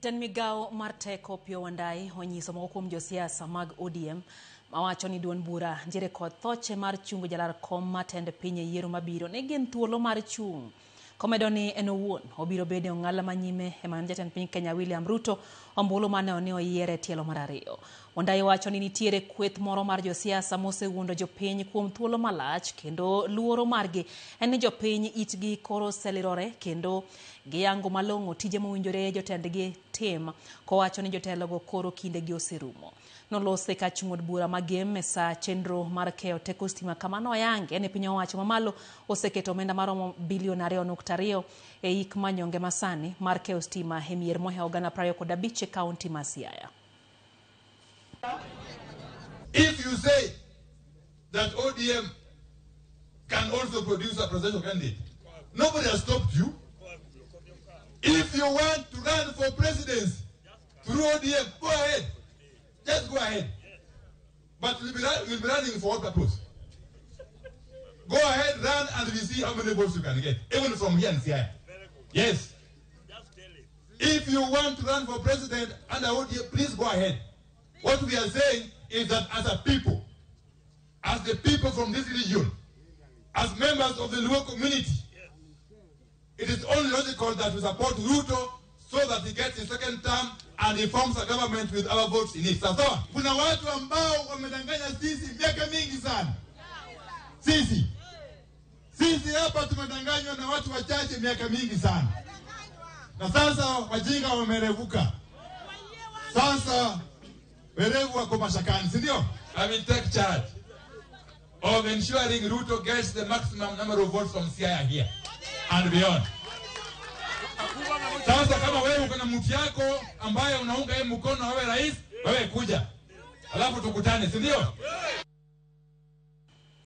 Jatend migao mar teko Opiyo Wandayi onyiso moko kuom josiasa mag ODM mawacho ni duond bura ntiere kod thoche mar chungo jalar kom matend piny e yiero mabiro ne gin thuolo mar chung'. Komedo ni en owuon obiro bedo ong'ala manyime ema jatend piny Kenya William Ruto ombulu mane oyiere tielo mar ariyo. Wandayi wacho ni nitiere kweth moro mar josiasa mosewuondo jopiny kuom thuolo malach kendo luoro margi en ni jopiny itgi koro selirore kendo giyango malong'o tije mowinjore jotendgi tim kowacho ni jotelogo koro kindegi oserumo. Nolose ka chung'od bura magem e sa chenro mar keyo teko stima kamano oyange ne piny owacho mamalo oseketo omenda maromo bilion 2.2 e ik manyonge masani mar keyo stima e mier mohewo gana 25 e kaunti ma Siaya. If you say that ODM can also produce a presidential candidate, nobody has stopped you. If you want to run for presidency through ODM, go ahead. Just go ahead. But you'll be running for what purpose? Go ahead, run, and we see how many votes you can get, even from here in Siaya. Yes. If you want to run for president under ODM, please go ahead. What we are saying is that as a people, as the people from this region, as members of the Luo community, it is only logical that we support Ruto so that he gets his second term and he forms a government with our votes in it. Sasa, kuna watu ambao wamedanganya sisi miaka mingi sana. Sisi hapa tumedanganywa na watu wachache miaka mingi sana. Na sasa wajinga wamerevuka. Sasa werevu wako mashakani, si ndio? I will take charge of ensuring Ruto gets the maximum number of votes from Siaya here and beyond. Sasa kama wewe uko na mtu yako ambaye unaunga yeye mkono awe rais, wewe kuja. Alafu tukutane, si ndio?